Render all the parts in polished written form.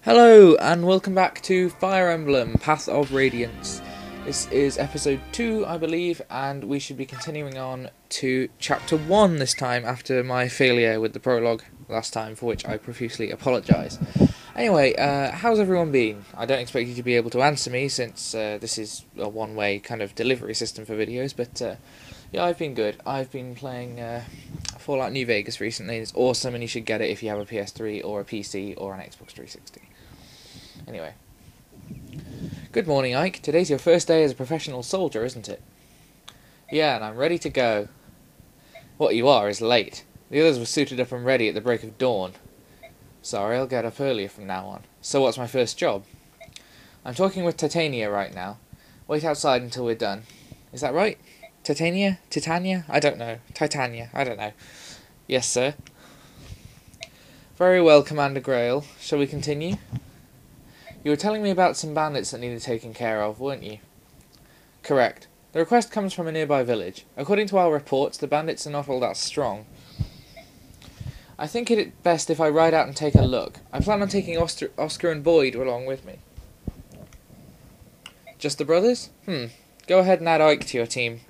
Hello and welcome back to Fire Emblem, Path of Radiance. This is episode 2, I believe, and we should be continuing on to chapter 1 this time after my failure with the prologue last time, for which I profusely apologise. Anyway, how's everyone been? I don't expect you to be able to answer me since this is a one-way kind of delivery system for videos, but yeah, I've been good. I've been playing Fallout New Vegas recently. It's awesome and you should get it if you have a PS3 or a PC or an Xbox 360. Anyway. Good morning, Ike. Today's your first day as a professional soldier, isn't it? Yeah, and I'm ready to go. What you are is late. The others were suited up and ready at the break of dawn. Sorry, I'll get up earlier from now on. So what's my first job? I'm talking with Titania right now. Wait outside until we're done. Is that right? Titania? Titania? I don't know. Titania? I don't know. Yes, sir. Very well, Commander Grail. Shall we continue? You were telling me about some bandits that needed taken care of, weren't you? Correct. The request comes from a nearby village. According to our reports, the bandits are not all that strong. I think it best if I ride out and take a look. I plan on taking Oscar and Boyd along with me. Just the brothers? Go ahead and add Ike to your team.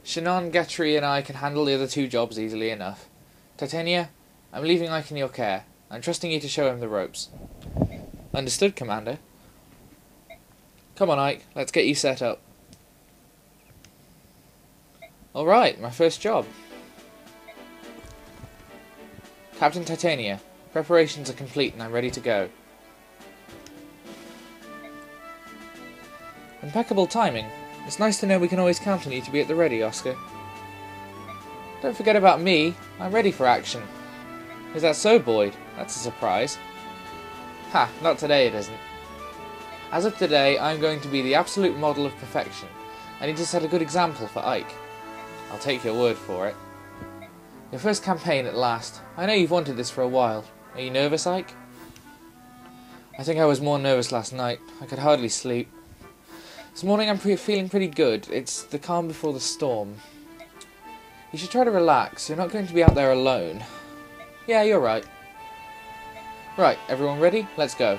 Shannon, Gatry and I can handle the other two jobs easily enough. Titania, I'm leaving Ike in your care. I'm trusting you to show him the ropes. Understood, Commander. Come on, Ike. Let's get you set up. Alright, my first job. Captain Titania, preparations are complete and I'm ready to go. Impeccable timing. It's nice to know we can always count on you to be at the ready, Oscar. Don't forget about me. I'm ready for action. Is that so, Boyd? That's a surprise. Ha, not today it isn't. As of today, I'm going to be the absolute model of perfection. I need to set a good example for Ike. I'll take your word for it. Your first campaign at last. I know you've wanted this for a while. Are you nervous, Ike? I think I was more nervous last night. I could hardly sleep. This morning I'm feeling pretty good. It's the calm before the storm. You should try to relax. You're not going to be out there alone. Yeah, you're right. Right, everyone ready? Let's go.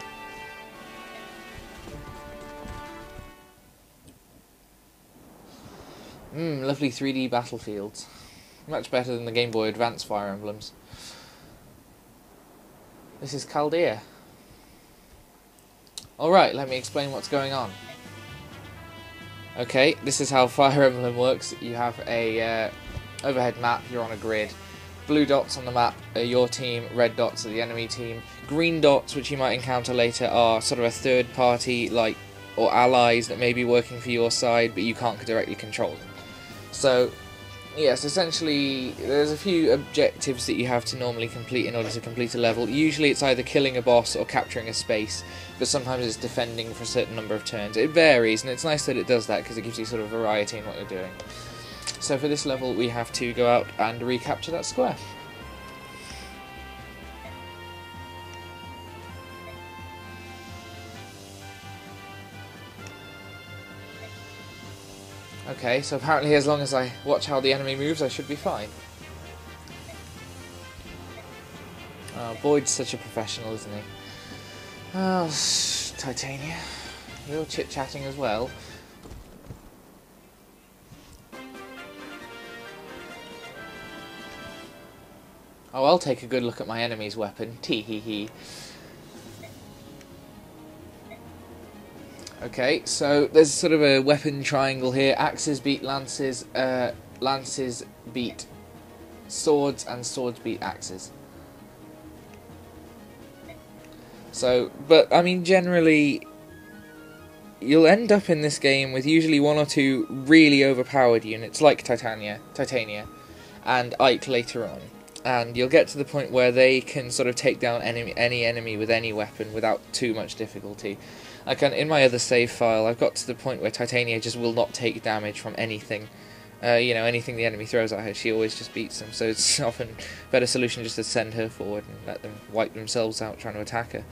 Lovely 3D battlefields. Much better than the Game Boy Advance Fire Emblems. This is Chaldea. Alright, let me explain what's going on. Okay, this is how Fire Emblem works. You have a overhead map, you're on a grid. Blue dots on the map are your team, red dots are the enemy team. Green dots, which you might encounter later, are sort of a third party, or allies that may be working for your side, but you can't directly control them. So, yes, essentially, there's a few objectives that you have to normally complete in order to complete a level. Usually it's either killing a boss or capturing a space, but sometimes it's defending for a certain number of turns. It varies, and it's nice that it does that, because it gives you sort of variety in what you're doing. So for this level we have to go out and recapture that square. Okay, so apparently as long as I watch how the enemy moves I should be fine. Boyd's such a professional, isn't he? Oh, Titania. You're chit-chatting as well. Oh, I'll take a good look at my enemy's weapon. Tee-hee-hee. Okay, so there's sort of a weapon triangle here. Axes beat lances, lances beat swords, and swords beat axes. So, but, I mean, generally, you'll end up in this game with usually one or two really overpowered units, like Titania, and Ike later on. And you'll get to the point where they can sort of take down any enemy with any weapon without too much difficulty. In my other save file, I've got to the point where Titania just will not take damage from anything. Anything the enemy throws at her, she always just beats them. So it's often a better solution just to send her forward and let them wipe themselves out trying to attack her.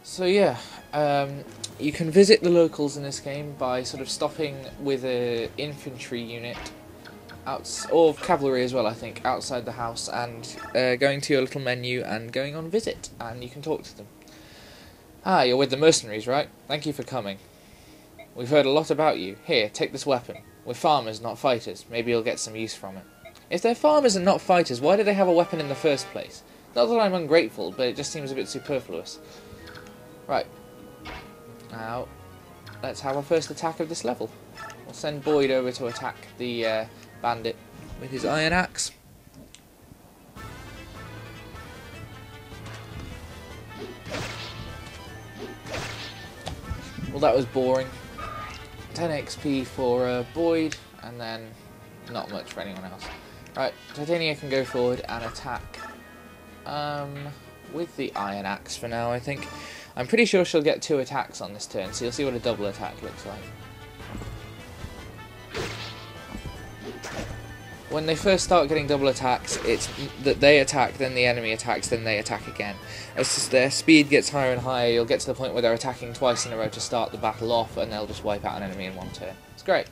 So yeah, you can visit the locals in this game by sort of stopping with an infantry unit, or cavalry as well, I think, outside the house, and going to your little menu and going on visit, and you can talk to them. Ah, you're with the mercenaries, right? Thank you for coming. We've heard a lot about you. Here, take this weapon. We're farmers, not fighters. Maybe you'll get some use from it. If they're farmers and not fighters, why do they have a weapon in the first place? Not that I'm ungrateful, but it just seems a bit superfluous. Right. Now, let's have our first attack of this level. We'll send Boyd over to attack the bandit with his iron axe. Well, that was boring. 10 XP for Boyd, and then not much for anyone else. Right, Titania can go forward and attack with the iron axe for now, I think. I'm pretty sure she'll get 2 attacks on this turn, so you'll see what a double attack looks like. When they first start getting double attacks, it's that they attack, then the enemy attacks, then they attack again. As their speed gets higher and higher, you'll get to the point where they're attacking twice in a row to start the battle off, and they'll just wipe out an enemy in one turn. It's great.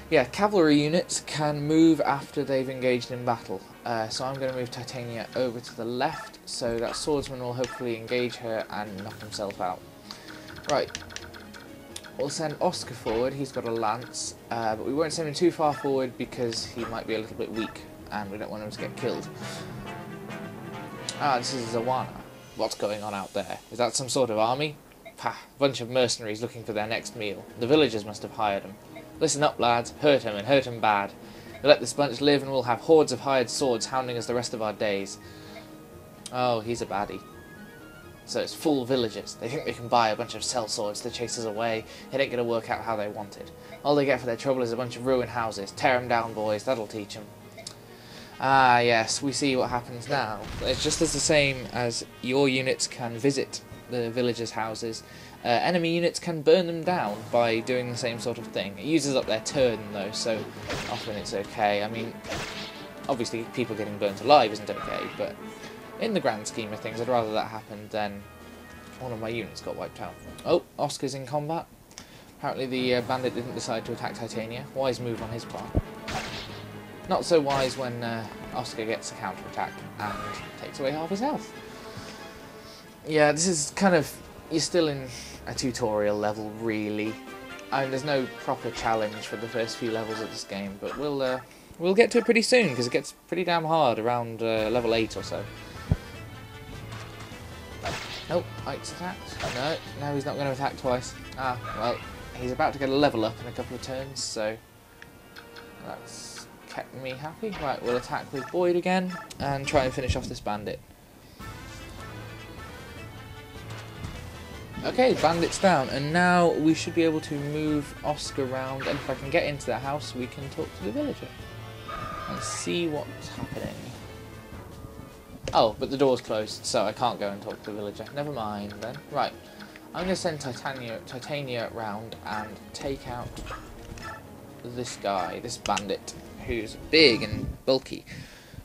Yeah, cavalry units can move after they've engaged in battle. So I'm going to move Titania over to the left, so that swordsman will hopefully engage her and knock himself out. Right. We'll send Oscar forward, he's got a lance, but we won't send him too far forward because he might be a little bit weak, and we don't want him to get killed. Ah, this is Zawana. What's going on out there? Is that some sort of army? Pah, bunch of mercenaries looking for their next meal. The villagers must have hired them. Listen up, lads, hurt him, and hurt him bad. We'll let this bunch live, and we'll have hordes of hired swords hounding us the rest of our days. Oh, he's a baddie. So it's full villagers. They think they can buy a bunch of sellswords to chase us away. It ain't going to work out how they want it. All they get for their trouble is a bunch of ruined houses. Tear them down, boys. That'll teach them. Ah, yes. We see what happens now. It's just as the same as your units can visit the villagers' houses. Enemy units can burn them down by doing the same sort of thing. It uses up their turn, though, so often it's okay. I mean, obviously people getting burnt alive isn't okay, but in the grand scheme of things, I'd rather that happen than one of my units got wiped out. Oh, Oscar's in combat. Apparently the bandit didn't decide to attack Titania. Wise move on his part. Not so wise when Oscar gets a counter-attack and takes away half his health. Yeah, this is kind of... You're still in a tutorial level, really. I mean, there's no proper challenge for the first few levels of this game, but we'll get to it pretty soon, because it gets pretty damn hard around level 8 or so. Nope, Ike's attacked. No, he's not going to attack twice. Ah, well, he's about to get a level up in a couple of turns, so that's kept me happy. Right, we'll attack with Boyd again, and try and finish off this bandit. Okay, bandit's down, and now we should be able to move Oscar around, and if I can get into the house, we can talk to the villager and see what's happening. Oh, but the door's closed, so I can't go and talk to the villager. Never mind, then. Right, I'm going to send Titania round and take out this guy, this bandit, who's big and bulky.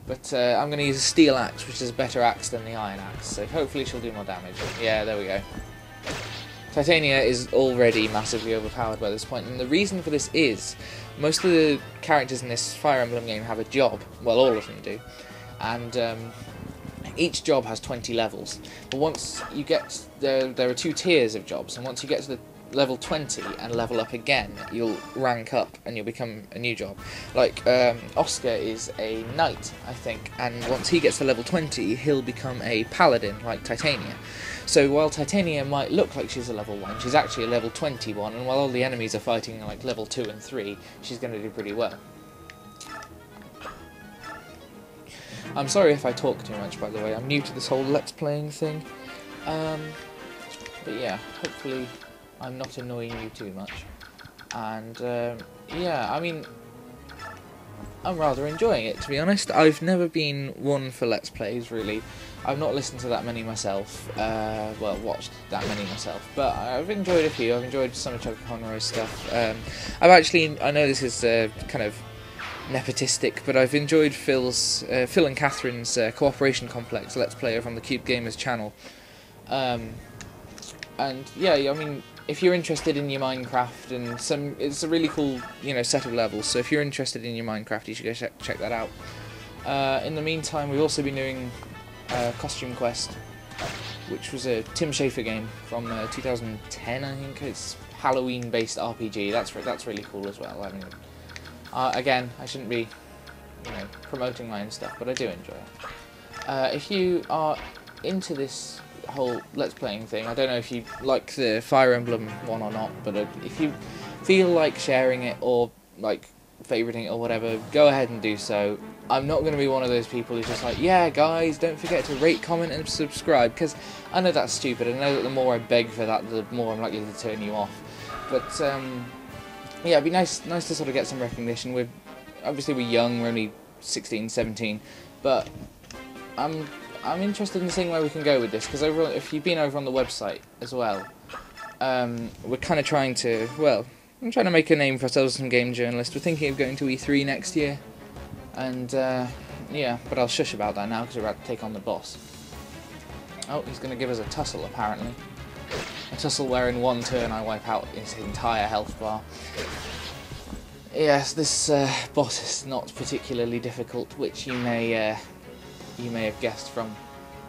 But I'm going to use a steel axe, which is a better axe than the iron axe, so hopefully she'll do more damage. Yeah, there we go. Titania is already massively overpowered by this point, and the reason for this is most of the characters in this Fire Emblem game have a job. Well, all of them do, and each job has 20 levels. But once you get there are 2 tiers of jobs, and once you get to the level 20 and level up again, you'll rank up and you'll become a new job. Like Oscar is a knight, I think, and once he gets to level 20, he'll become a paladin like Titania. So while Titania might look like she's a level 1, she's actually a level 21, and while all the enemies are fighting like level 2 and 3, she's going to do pretty well. I'm sorry if I talk too much, by the way. I'm new to this whole Let's Playing thing. But yeah, hopefully I'm not annoying you too much. And yeah, I mean, I'm rather enjoying it, to be honest. I've never been one for Let's Plays, really. I've not listened to that many myself, well, watched that many myself, but I've enjoyed a few. I've enjoyed some of Chuck Conroy's stuff. I know this is kind of nepotistic, but I've enjoyed Phil and Catherine's Cooperation Complex Let's Play over on the Cube Gamers channel. And yeah, I mean, if you're interested in your Minecraft and it's a really cool, set of levels. So if you're interested in your Minecraft, you should go check that out. In the meantime, we've also been doing Costume Quest, which was a Tim Schafer game from 2010, I think. It's Halloween-based RPG. That's really cool as well. I mean, again, I shouldn't be, promoting my own stuff, but I do enjoy it. If you are into this whole Let's Playing thing, I don't know if you like the Fire Emblem one or not, but if you feel like sharing it or like favoriting it or whatever, go ahead and do so. I'm not going to be one of those people who's just like, yeah guys, don't forget to rate, comment and subscribe, because I know that's stupid. I know that the more I beg for that, the more I'm likely to turn you off. But yeah, it'd be nice to sort of get some recognition. We're young, we're only 16, 17, but I'm interested in seeing where we can go with this, because if you've been over on the website as well, we're kind of trying to, I'm trying to make a name for ourselves as some game journalists. We're thinking of going to E3 next year, and yeah, but I'll shush about that now because we're about to take on the boss. Oh, he's going to give us a tussle apparently. A tussle where in one turn I wipe out his entire health bar. Yes, this boss is not particularly difficult, which you may have guessed from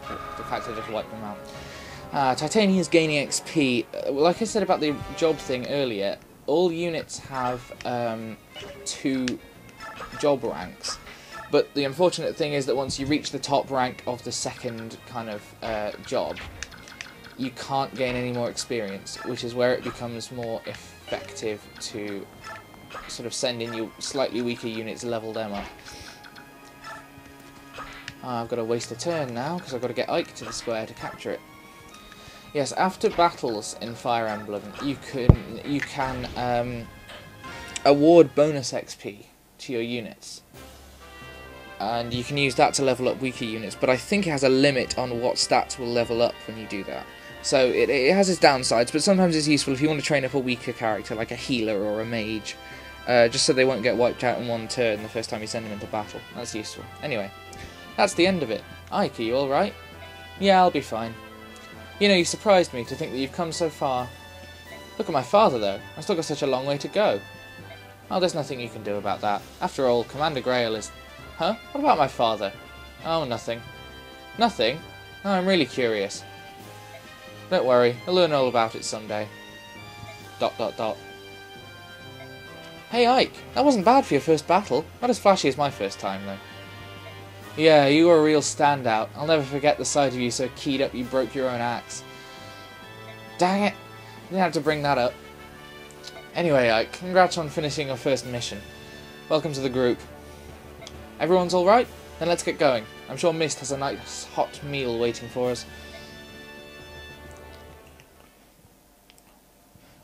the fact I just wiped them out. Titania's gaining XP. Like I said about the job thing earlier, all units have 2 job ranks, but the unfortunate thing is that once you reach the top rank of the second kind of job, you can't gain any more experience, which is where it becomes more effective to sort of send in your slightly weaker units, level them up. I've got to waste a turn now because I've got to get Ike to the square to capture it. Yes, after battles in Fire Emblem, you can award bonus XP to your units, and you can use that to level up weaker units. But I think it has a limit on what stats will level up when you do that. So it has its downsides, but sometimes it's useful if you want to train up a weaker character, like a healer or a mage, just so they won't get wiped out in one turn the first time you send them into battle. That's useful. Anyway, that's the end of it. Ike, are you alright? Yeah, I'll be fine. You surprised me to think that you've come so far. Look at my father, though. I've still got such a long way to go. Oh, there's nothing you can do about that. After all, Commander Grail is... Huh? What about my father? Oh, nothing. Nothing? Oh, I'm really curious. Don't worry, I'll learn all about it someday. ... Hey, Ike, that wasn't bad for your first battle. Not as flashy as my first time, though. Yeah, you were a real standout. I'll never forget the sight of you so keyed up you broke your own axe. Dang it! Didn't have to bring that up. Anyway, Ike, congrats on finishing your first mission. Welcome to the group. Everyone's alright? Then let's get going. I'm sure Mist has a nice hot meal waiting for us.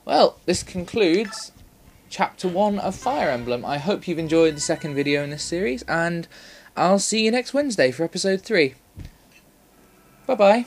Well, this concludes Chapter 1 of Fire Emblem. I hope you've enjoyed the second video in this series, and I'll see you next Wednesday for episode 3. Bye-bye.